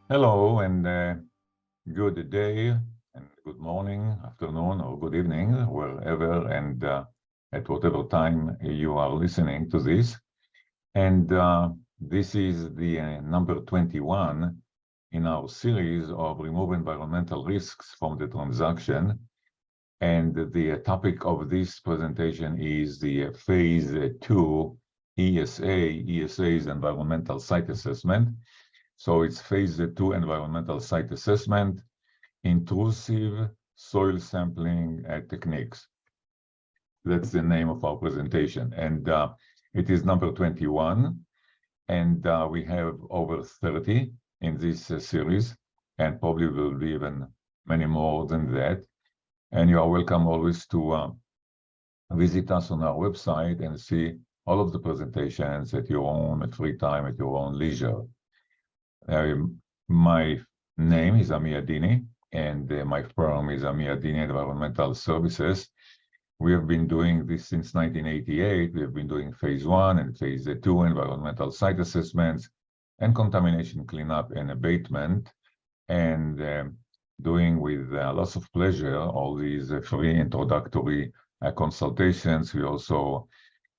Hello and good day and good morning, afternoon, or good evening, wherever and at whatever time you are listening to this. And this is the number 21 in our series of remove environmental risks from the transaction. And the topic of this presentation is the phase 2 ESA. ESA is environmental site assessment. So it's phase 2 environmental site assessment, intrusive soil sampling techniques. That's the name of our presentation. And it is number 21. And we have over 30 in this series, and probably will be even many more than that. And you are welcome always to visit us on our website and see all of the presentations at your own free time, at your own leisure. My name is Ami Adini, and my firm is Ami Adini Environmental Services. We have been doing this since 1988. We have been doing phase 1 and phase 2 environmental site assessments and contamination cleanup and abatement, and doing with lots of pleasure all these free introductory consultations. We also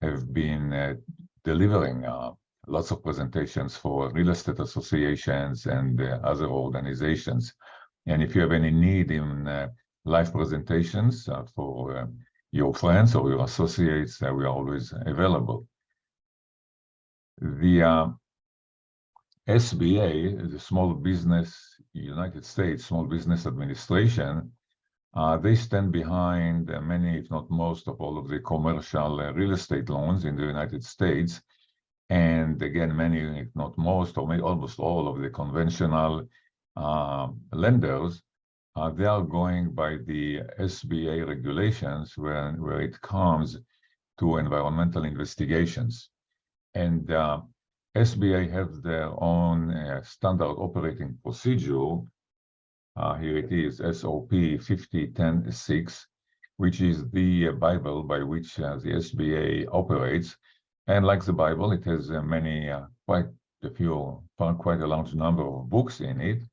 have been delivering lots of presentations for real estate associations and other organizations. And if you have any need in live presentations for your friends or your associates, we are always available. The SBA, the Small Business United States Small Business Administration, they stand behind many, if not most, of all of the commercial real estate loans in the United States. And again, many, if not most, or maybe almost all of the conventional lenders, they are going by the SBA regulations where it comes to environmental investigations. And SBA have their own standard operating procedure. Here it is, SOP 5010-6, which is the Bible by which the SBA operates. And like the Bible, it has quite a large number of books in it.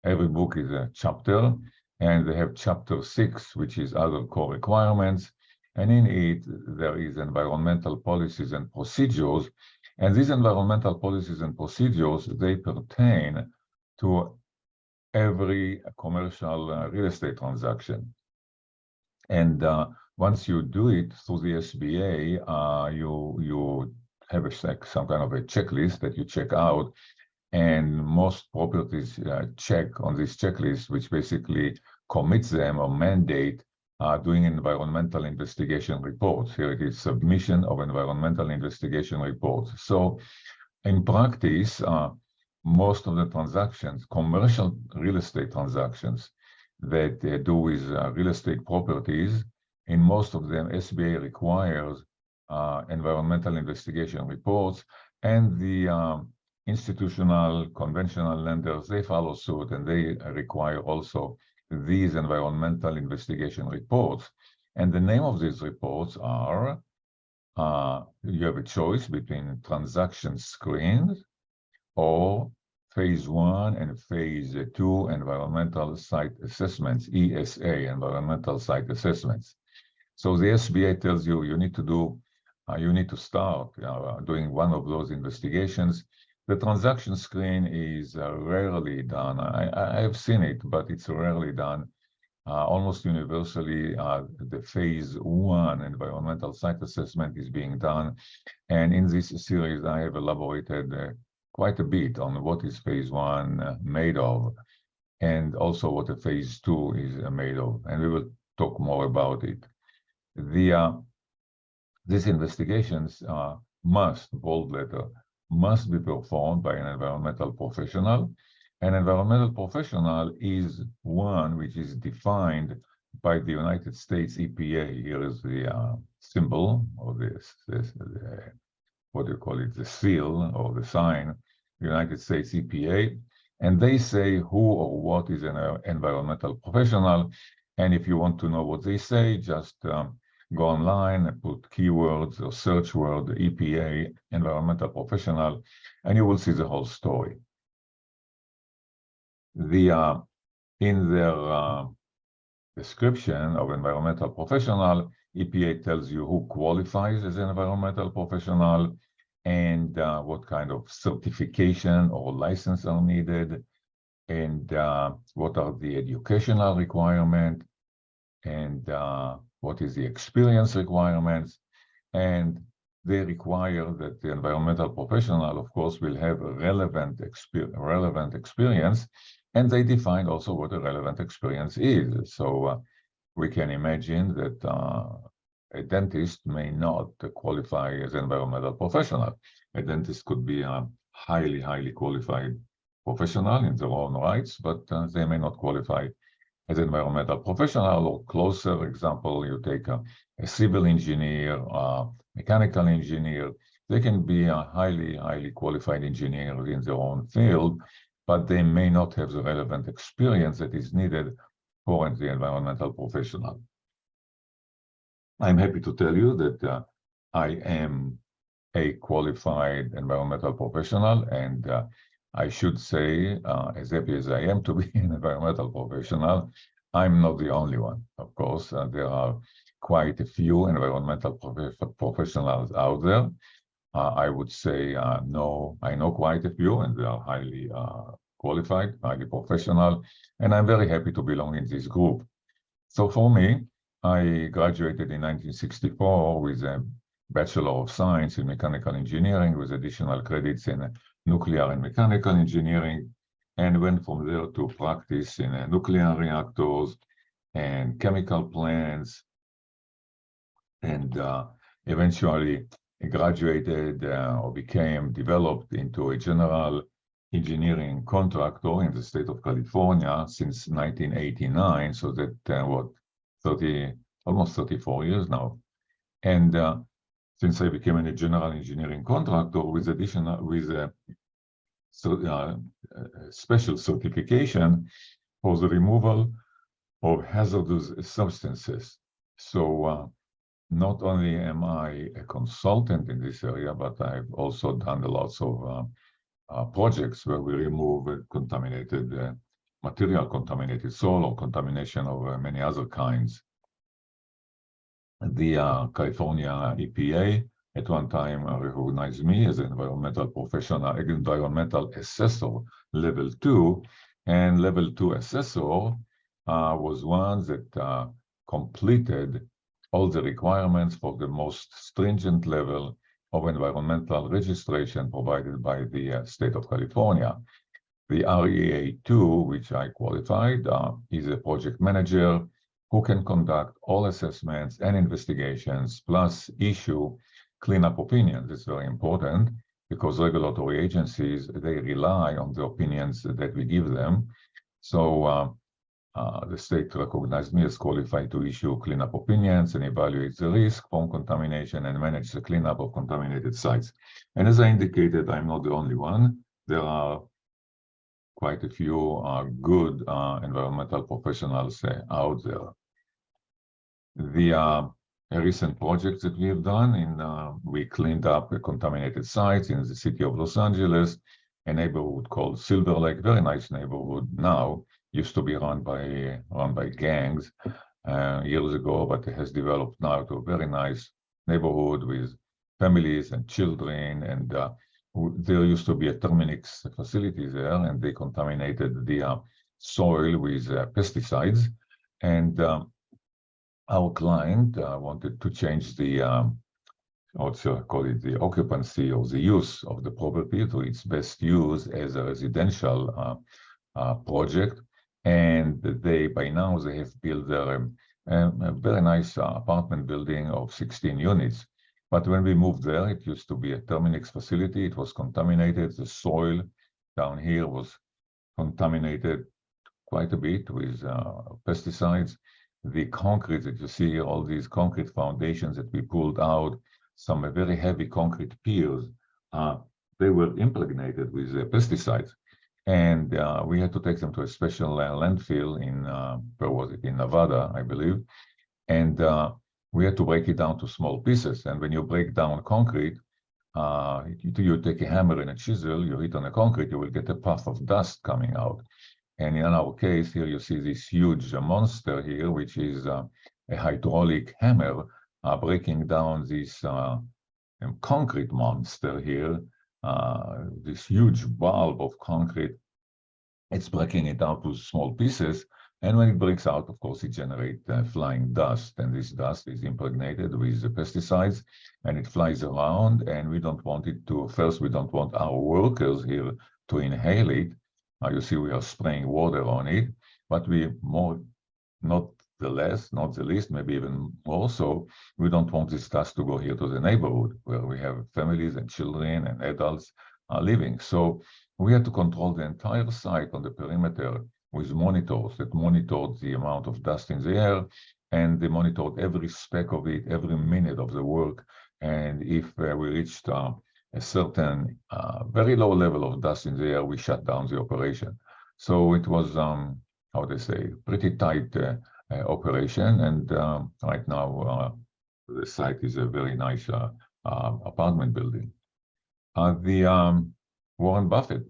Every book is a chapter, and they have chapter 6, which is other core requirements. And in it, there is environmental policies and procedures. And these environmental policies and procedures, they pertain to every commercial real estate transaction. And once you do it through the SBA, you have some kind of a checklist that you check out, and most properties check on this checklist, which basically commits them or mandate doing environmental investigation reports. Here it is, submission of environmental investigation reports. So in practice, most of the transactions, commercial real estate transactions that do with real estate properties, in most of them, SBA requires environmental investigation reports, and the institutional, conventional lenders, they follow suit, and they require also these environmental investigation reports. And the name of these reports are, you have a choice between transaction screens or phase 1 and phase 2 environmental site assessments, ESA, environmental site assessments. So the SBA tells you you need to start doing one of those investigations. The transaction screen is rarely done. I have seen it, but it's rarely done. Almost universally, the phase 1 environmental site assessment is being done. And in this series, I have elaborated quite a bit on what is phase 1 made of, and also what a phase 2 is made of. And we will talk more about it. These investigations bold letter, must be performed by an environmental professional. An environmental professional is one which is defined by the United States EPA. Here is the symbol, or what do you call it, the seal or the sign, United States EPA. And they say who or what is an environmental professional. And if you want to know what they say, just go online and put keywords or search word EPA, environmental professional, and you will see the whole story. In their description of environmental professional, EPA tells you who qualifies as an environmental professional and what kind of certification or license are needed, and what are the educational requirements, and what is the experience requirements. And they require that the environmental professional, of course, will have a relevant experience, and they define also what a relevant experience is. So we can imagine that a dentist may not qualify as an environmental professional. A dentist could be a highly qualified professional in their own rights, but they may not qualify as an environmental professional. Or closer example, you take a civil engineer, mechanical engineer. They can be a highly qualified engineer in their own field, but they may not have the relevant experience that is needed for the environmental professional. I'm happy to tell you that I am a qualified environmental professional, and I should say, as happy as I am to be an environmental professional, I'm not the only one. Of course, there are quite a few environmental professionals out there. I would say I know quite a few, and they are highly qualified, highly professional, and I'm very happy to belong in this group. So for me, I graduated in 1964 with a Bachelor of Science in Mechanical Engineering with additional credits in Nuclear and Mechanical Engineering, and went from there to practice in nuclear reactors and chemical plants, and eventually graduated or developed into a general engineering contractor in the state of California since 1989. So that almost 34 years now. And since I became a general engineering contractor with a special certification for the removal of hazardous substances. So not only am I a consultant in this area, but I've also done lots of projects where we remove contaminated material, contaminated soil, or contamination of many other kinds. The California EPA at one time recognized me as an environmental professional, environmental assessor level 2, and level 2 assessor was one that completed all the requirements for the most stringent level of environmental registration provided by the state of California. The REA2, which I qualified, is a project manager who can conduct all assessments and investigations, plus issue cleanup opinions. It's very important because regulatory agencies, they rely on the opinions that we give them. So the state recognized me as qualified to issue cleanup opinions and evaluate the risk from contamination and manage the cleanup of contaminated sites. And as I indicated, I'm not the only one. There are quite a few good environmental professionals out there. The recent projects that we have done, we cleaned up contaminated sites in the city of Los Angeles, a neighborhood called Silver Lake, very nice neighborhood now, used to be run by gangs years ago, but it has developed now to a very nice neighborhood with families and children, and there used to be a Terminix facility there, and they contaminated the soil with pesticides, and our client wanted to change the also call it the occupancy or the use of the property to its best use as a residential project. And by now they have built a very nice apartment building of 16 units. But when we moved there, it used to be a Terminix facility. It was contaminated. The soil down here was contaminated quite a bit with pesticides. The concrete that you see, all these concrete foundations that we pulled out, some very heavy concrete piers, they were impregnated with pesticides. And we had to take them to a special landfill in, where was it, in Nevada, I believe. And we had to break it down to small pieces. And when you break down concrete, you take a hammer and a chisel, you hit on the concrete, you will get a puff of dust coming out. And in our case, here you see this huge monster here, which is a hydraulic hammer breaking down this concrete monster here, this huge bulb of concrete. It's breaking it down to small pieces. And when it breaks out, of course, it generates flying dust. And this dust is impregnated with the pesticides and it flies around. And we don't want it to, first, we don't want our workers here to inhale it. You see, we are spraying water on it, but we not the least, maybe even more so, we don't want this dust to go here to the neighborhood where we have families and children and adults living. So we had to control the entire site on the perimeter with monitors that monitored the amount of dust in the air, and they monitored every speck of it, every minute of the work. And if we reached a certain very low level of dust in the air, we shut down the operation. So it was, how they say, pretty tight operation. And right now, the site is a very nice apartment building. Warren Buffett,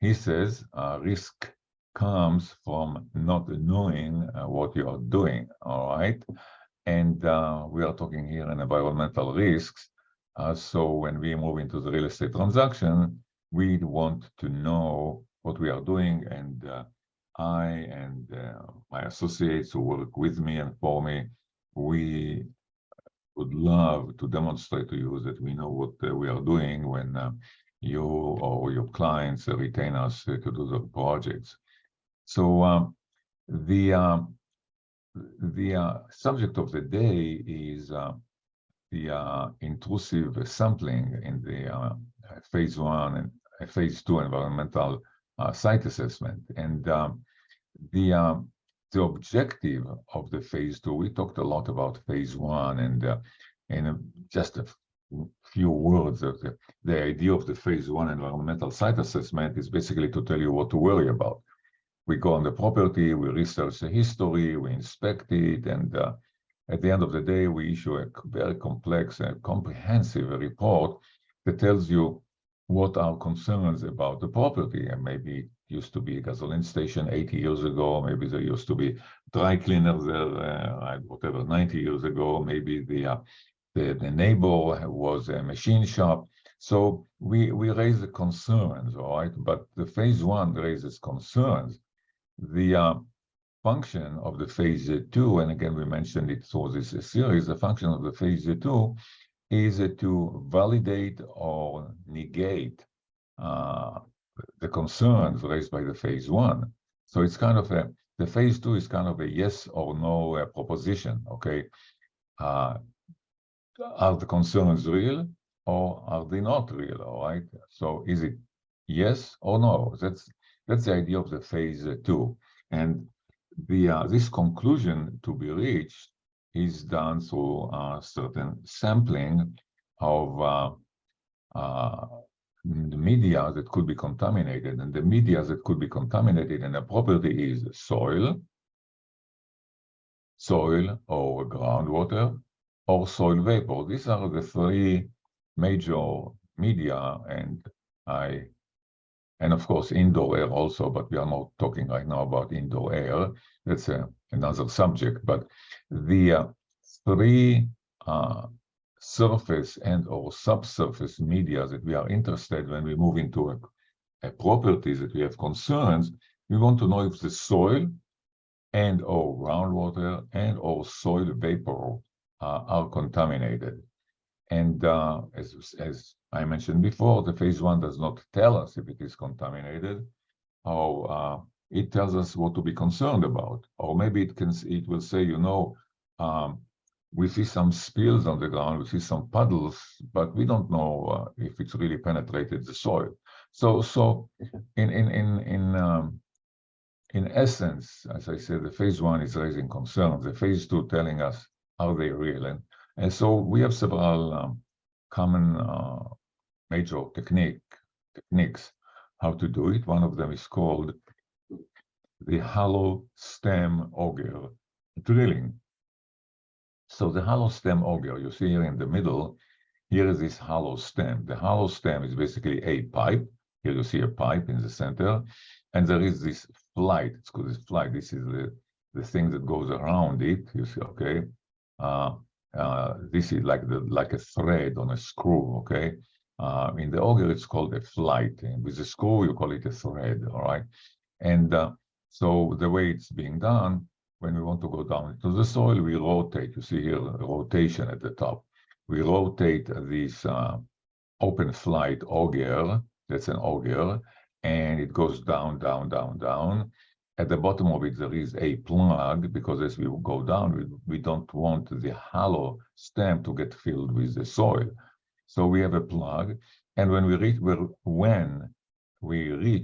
he says risk comes from not knowing what you are doing, all right? And we are talking here in environmental risks. So when we move into the real estate transaction, we want to know what we are doing. And I and my associates who work with me and for me, we would love to demonstrate to you that we know what we are doing when you or your clients retain us to do the projects. So the subject of the day is the intrusive sampling in the phase 1 and phase 2 environmental site assessment. And the objective of the phase 2, we talked a lot about phase 1, and in just a few words, of the idea of the phase 1 environmental site assessment is basically to tell you what to worry about. We go on the property, we research the history, we inspect it, and at the end of the day, we issue a very complex and comprehensive report that tells you what are concerns about the property. And maybe it used to be a gasoline station 80 years ago, maybe there used to be dry cleaners there, whatever, 90 years ago, maybe the neighbor was a machine shop. So we raise the concerns, all right? But the phase 1 raises concerns. The function of the phase 2, and again, we mentioned it through this series, the function of the phase 2 is to validate or negate the concerns raised by the phase 1. So it's kind of the phase 2 is kind of a yes or no proposition, okay? Are the concerns real or are they not real, all right? So is it yes or no? That's the idea of the phase 2. And this conclusion to be reached is done through certain sampling of the media that could be contaminated. And the media that could be contaminated in a property is soil or groundwater, or soil vapor. These are the 3 major media, and of course indoor air also, but we are not talking right now about indoor air. That's another subject. But the 3 surface and or subsurface media that we are interested when we move into a property that we have concerns, we want to know if the soil and or groundwater and or soil vapor are contaminated. And as I mentioned before, the phase 1 does not tell us if it is contaminated, or it tells us what to be concerned about. Or maybe it will say, you know, we see some spills on the ground, we see some puddles, but we don't know if it's really penetrated the soil. So in essence, as I said, the phase 1 is raising concerns. The phase 2 telling us, are they real? And so we have several common major techniques how to do it. One of them is called the hollow stem auger drilling. So the hollow stem auger, you see here in the middle, here is this hollow stem. The hollow stem is basically a pipe. Here you see a pipe in the center, And there is this flight. It's called this flight. This is the thing that goes around it. You see, okay. This is like a thread on a screw. Okay. In the auger, it's called a flight. And with the screw, you call it a thread. All right. And so the way it's being done, when we want to go down into the soil, we rotate. You see here rotation at the top. We rotate this open flight auger. That's an auger. And it goes down, down, down, down. At the bottom of it, there is a plug, because as we go down, we don't want the hollow stem to get filled with the soil. So we have a plug. And when we reach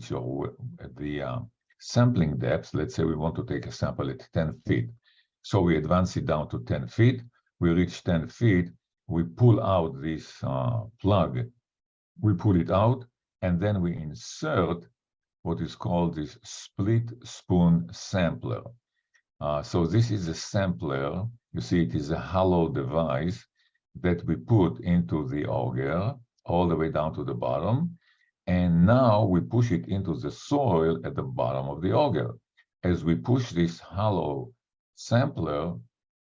the sampling depth, let's say we want to take a sample at 10 feet. So we advance it down to 10 feet. We reach 10 feet. We pull out this plug. We pull it out. And then we insert what is called this split spoon sampler. So this is a sampler. You see, it is a hollow device that we put into the auger all the way down to the bottom. And now we push it into the soil at the bottom of the auger. As we push this hollow sampler,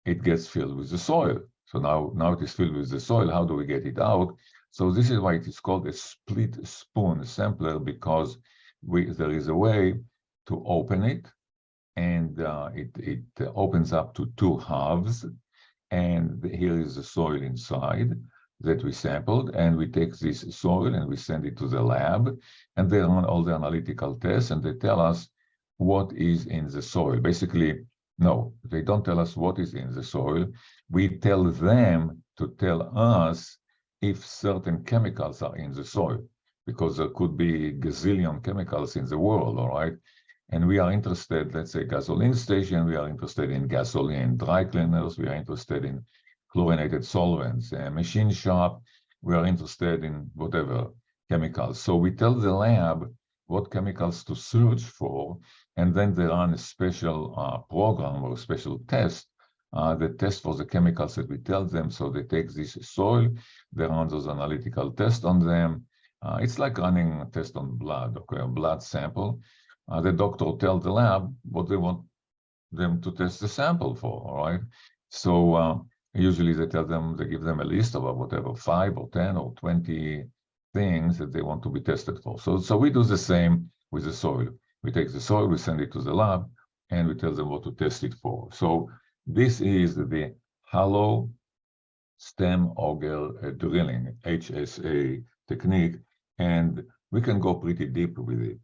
it gets filled with the soil. So now it is filled with the soil. How do we get it out? So this is why it is called a split spoon sampler, because there is a way to open it, and it opens up to two halves. And here is the soil inside that we sampled, and we take this soil and we send it to the lab, and they run all the analytical tests, and they tell us what is in the soil. Basically, no, they don't tell us what is in the soil. We tell them to tell us if certain chemicals are in the soil, because there could be gazillion chemicals in the world, all right? And we are interested, let's say gasoline station, we are interested in gasoline, dry cleaners, we are interested in chlorinated solvents, a machine shop, we are interested in whatever chemicals. So we tell the lab what chemicals to search for, and then they run a special program or a special test that test for the chemicals that we tell them. So they take this soil, they run those analytical tests on them. It's like running a test on blood, okay, a blood sample. The doctor will tell the lab what they want them to test the sample for, all right? So usually they give them a list of whatever, 5 or 10 or 20 things that they want to be tested for. So we do the same with the soil. We take the soil, we send it to the lab, and we tell them what to test it for. So this is the hollow stem auger drilling, HSA technique, and we can go pretty deep with it.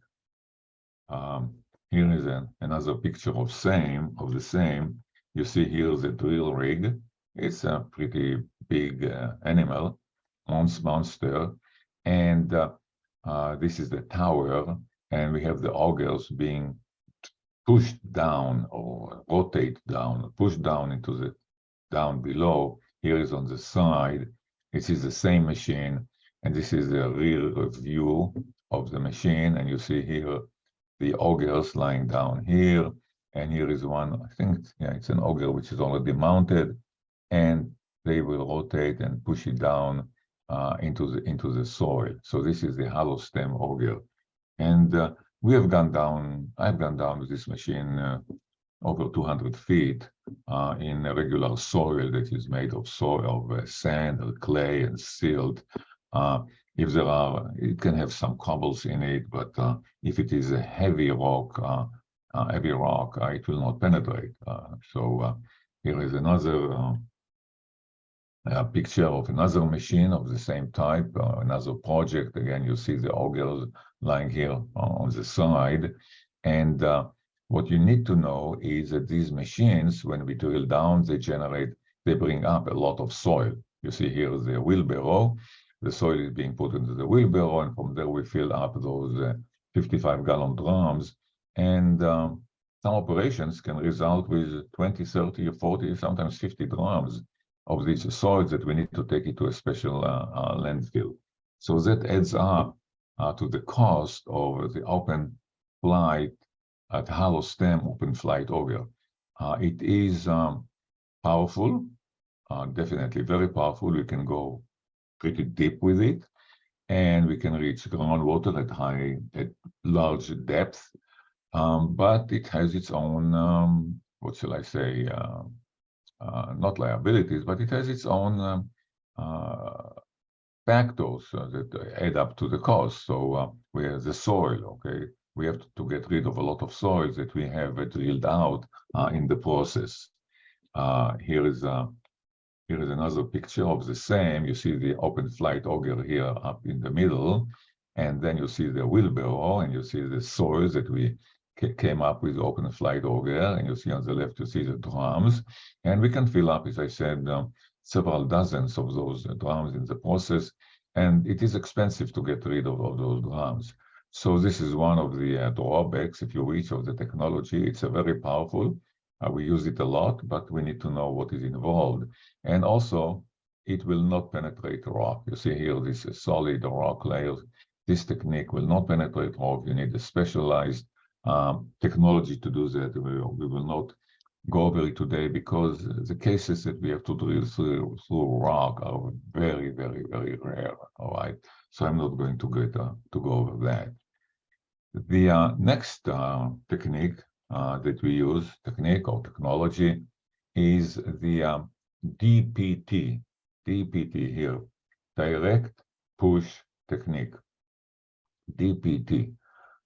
Here is another picture of the same. You see here the drill rig. It's a pretty big animal, monster, and this is the tower, and we have the augers being pushed down or rotate down, pushed down into the down below. Here is on the side. This is the same machine, and this is the rear view of the machine, and you see here the augers lying down here, and here is one, I think, yeah, it's an auger which is already mounted, and they will rotate and push it down into the soil. So this is the hollow stem auger, and we have gone down. I've gone down with this machine over 200 feet in a regular soil that is made of sand or clay and silt. If there are, it can have some cobbles in it, but if it is a heavy rock, it will not penetrate. So here is another picture of another machine of the same type, another project. Again, you see the augers lying here on the side. And what you need to know is that these machines, when we drill down, they bring up a lot of soil. You see here the wheelbarrow. The soil is being put into the wheelbarrow, and from there we fill up those 55-gallon drums. And some operations can result with 20, 30, 40, sometimes 50 drums of these soils that we need to take it to a special landfill. So that adds up to the cost of the open flight at hollow stem open flight auger. It is powerful, definitely very powerful. We can go pretty deep with it. and we can reach groundwater at large depth. But it has its own, what shall I say, not liabilities, but it has its own factors that add up to the cost. So we have the soil, okay? We have to get rid of a lot of soil that we have drilled out in the process. Here is another picture of the same. You see the open flight auger here up in the middle, and then you see the wheelbarrow, and you see the soils that we came up with open flight auger, and you see on the left, you see the drums, and we can fill up, as I said, several dozens of those drums in the process, and it is expensive to get rid of all those drums. So this is one of the drawbacks, if you wish, of the technology. It's a very powerful. We use it a lot, but we need to know what is involved. And also, it will not penetrate rock. You see here, this is solid rock layer. This technique will not penetrate rock. You need a specialized technology to do that. We will not go over it today because the cases that we have to drill through rock are very, very, very rare. All right. So I'm not going to go over that. The next technique that we use, technique or technology, is the DPT. DPT here, direct push technique. DPT.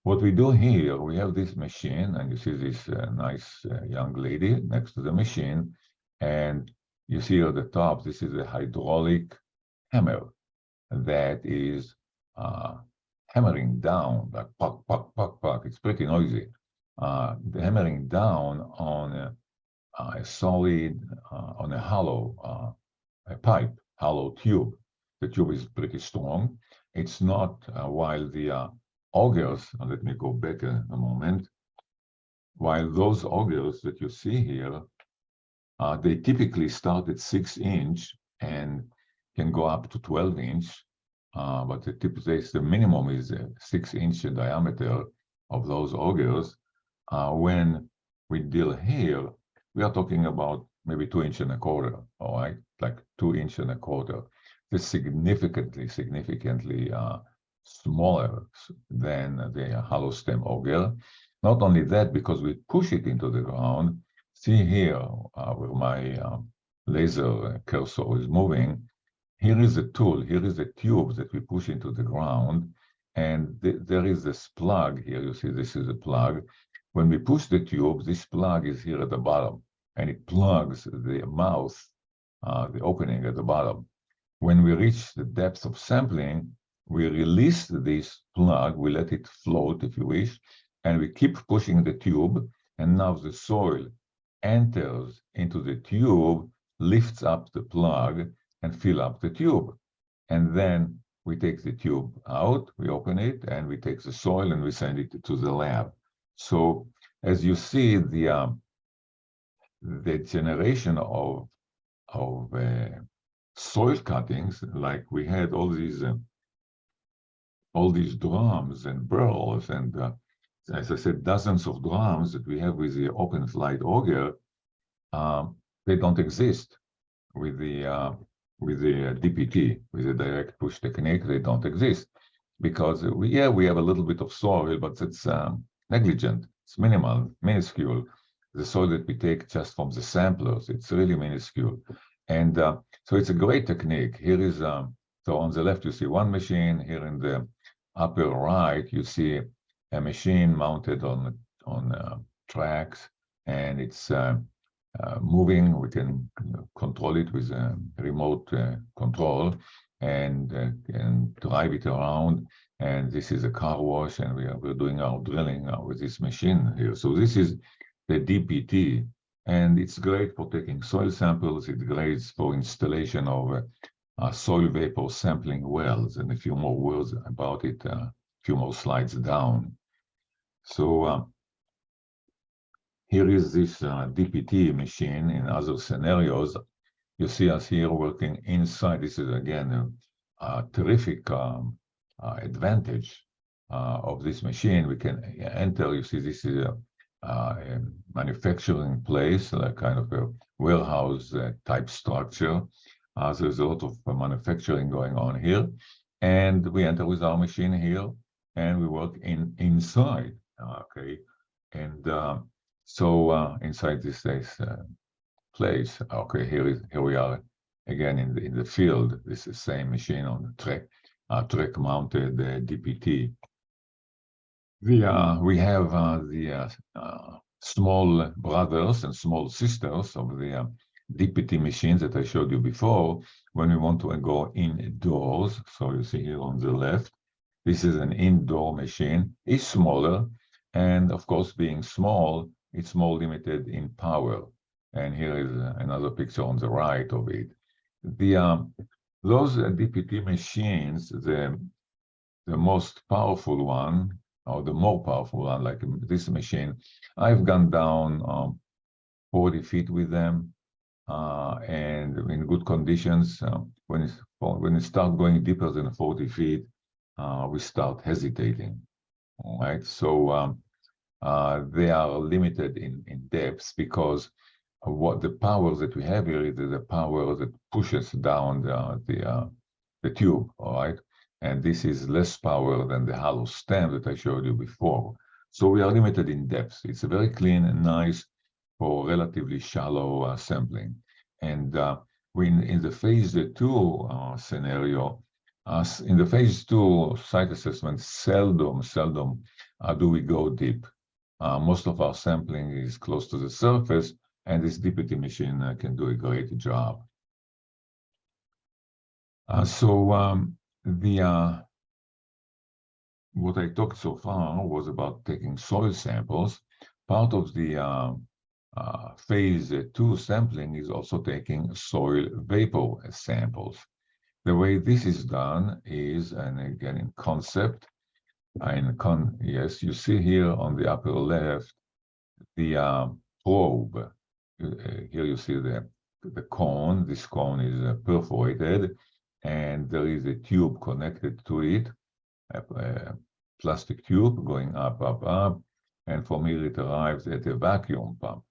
What we do here, we have this machine, and you see this nice young lady next to the machine, and you see at the top, this is a hydraulic hammer that is hammering down, like puck, puck, puck, puck. It's pretty noisy. The hammering down on a solid, on a hollow a pipe, hollow tube. The tube is pretty strong. It's not, while the augers, let me go back a moment, while those augers that you see here, they typically start at 6-inch and can go up to 12-inch, but the minimum is 6-inch diameter of those augers. When we deal here, we are talking about maybe 2-inch and a quarter, all right? Like 2-inch and a quarter. It's significantly smaller than the hollow stem auger. Not only that, because we push it into the ground. See here where my laser cursor is moving. Here is a tool. Here is a tube that we push into the ground, and there is this plug here. You see, this is a plug. When we push the tube, this plug is here at the bottom, and it plugs the mouth, the opening at the bottom. When we reach the depth of sampling, we release this plug, we let it float, if you wish, and we keep pushing the tube, and now the soil enters into the tube, lifts up the plug, and fill up the tube. And then we take the tube out, we open it, and we take the soil and we send it to the lab. So as you see, the generation of soil cuttings, like we had all these drums and barrels, and as I said, dozens of drums that we have with the open flight auger, they don't exist with the DPT, with the direct push technique. They don't exist because we have a little bit of soil, but it's negligent. It's minimal, minuscule. The soil that we take just from the samplers, it's really minuscule. And so it's a great technique. Here is, so on the left, you see one machine. Here in the upper right, you see a machine mounted on tracks, and it's moving. We can control it with a remote control and drive it around. And this is a car wash, and we're doing our drilling with this machine here. So this is the DPT, and it's great for taking soil samples. It's great for installation of soil vapor sampling wells, and a few more words about it, a few more slides down. So here is this DPT machine in other scenarios. You see us here working inside. This is, again, a terrific advantage of this machine. We can enter, you see, this is a manufacturing place, like kind of a warehouse type structure. So there's a lot of manufacturing going on here. and we enter with our machine here, and we work inside. Okay, and so inside this place. Okay, here we are again in the field. This is the same machine on the track mounted DPT. We have the small brothers and small sisters of the DPT machines that I showed you before when we want to go indoors. So you see here on the left, this is an indoor machine. It's smaller, and of course, being small, it's more limited in power. And here is another picture on the right of it. Those DPT machines, the most powerful one, or the more powerful one, like this machine, I've gone down 40 feet with them, and in good conditions. When you start going deeper than 40 feet, we start hesitating. All right, so they are limited in depth because what the power that we have here is the power that pushes down the tube. All right. And this is less power than the hollow stem that I showed you before. So we are limited in depth. It's very clean and nice for relatively shallow sampling. And when in the phase 2 scenario, in the phase 2 site assessment, seldom do we go deep. Most of our sampling is close to the surface, and this DPT machine can do a great job. What I talked so far was about taking soil samples. Part of the phase 2 sampling is also taking soil vapor samples. The way this is done is, and again in concept, yes, you see here on the upper left the probe. Here you see the cone. This cone is perforated, and there is a tube connected to it, a plastic tube going up, and from here it arrives at a vacuum pump.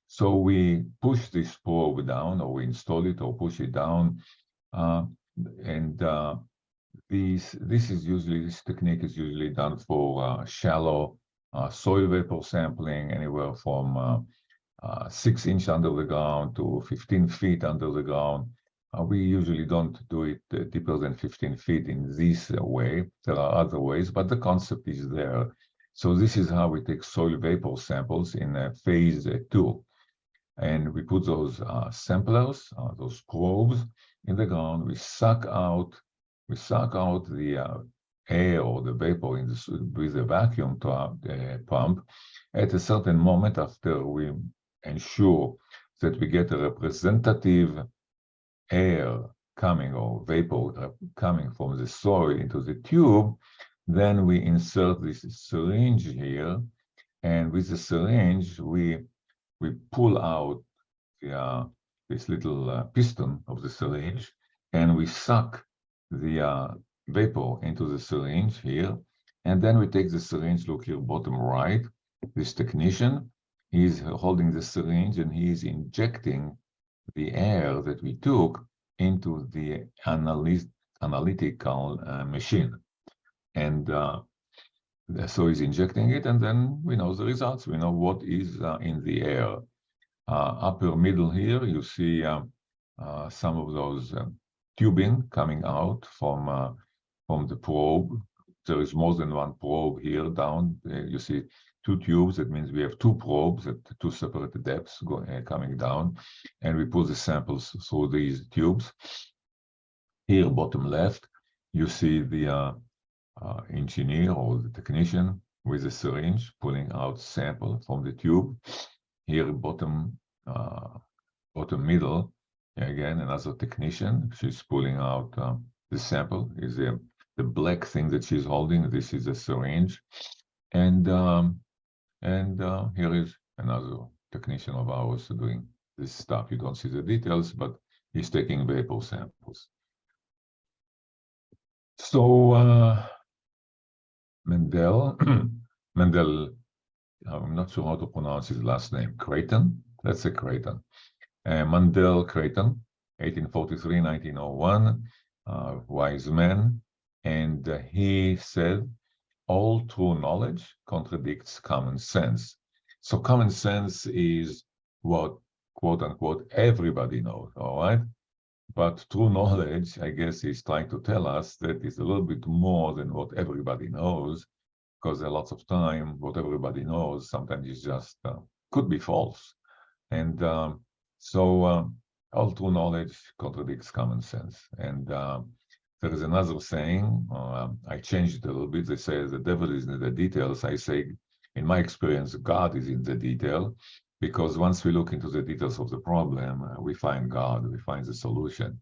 So we push this probe down, or we install it or push it down, this technique is usually done for shallow soil vapor sampling, anywhere from 6 inches under the ground to 15 feet under the ground. We usually don't do it deeper than 15 feet in this way. There are other ways, but the concept is there. So this is how we take soil vapor samples in phase 2. And we put those samplers, those probes in the ground. We suck out the air or the vapor with the vacuum pump. At a certain moment, after we ensure that we get a representative air coming, or vapor coming from the soil into the tube, then we insert this syringe here, and with the syringe we pull out this little piston of the syringe, and we suck the vapor into the syringe here, and then we take the syringe. Look here, bottom right, this technician, he's holding the syringe and he is injecting the air that we took into the analytical machine. And so he's injecting it, and then we know the results. We know what is in the air. Upper middle here, you see some of those tubing coming out from the probe. There is more than one probe here down. You see 2 tubes. That means we have 2 probes at 2 separate depths coming down, and we put the samples through these tubes. Here, bottom left, you see the engineer or the technician with a syringe pulling out sample from the tube. Here, bottom middle, again, another technician. She's pulling out the sample. Is the black thing that she's holding. This is a syringe, and here is another technician of ours doing this stuff. You don't see the details, but he's taking vapor samples. So Mendel, I'm not sure how to pronounce his last name. Creighton. Let's say Creighton. Mendel Creighton, 1843-1901, wise man. And he said, all true knowledge contradicts common sense. So common sense is what, quote unquote, everybody knows, all right? But true knowledge, I guess, is trying to tell us that it's a little bit more than what everybody knows, because a lot of time, what everybody knows sometimes is just, could be false. And all true knowledge contradicts common sense. And there is another saying, I changed it a little bit. They say the devil is in the details. I say, in my experience, God is in the detail, because once we look into the details of the problem, we find God, we find the solution.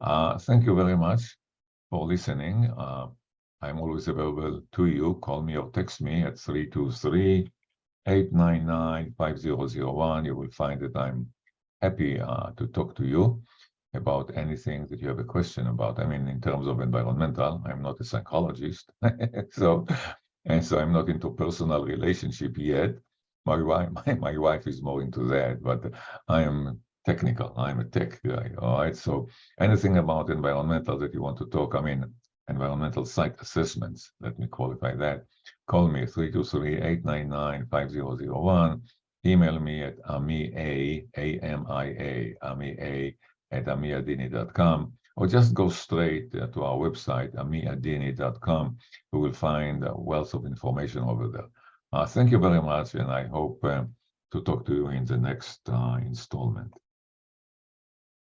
Thank you very much for listening. I'm always available to you. Call me or text me at 323-899-5001. You will find that I'm happy to talk to you about anything that you have a question about. I mean, in terms of environmental, I'm not a psychologist, so I'm not into personal relationship yet. My wife is more into that, but I am technical. I'm a tech guy. All right. So anything about environmental that you want to talk, I mean, environmental site assessments, let me qualify that. Call me 323-899-5001. Email me at amia, at amiadini.com, or just go straight to our website, amiadini.com. You will find a wealth of information over there. Thank you very much, and I hope to talk to you in the next installment.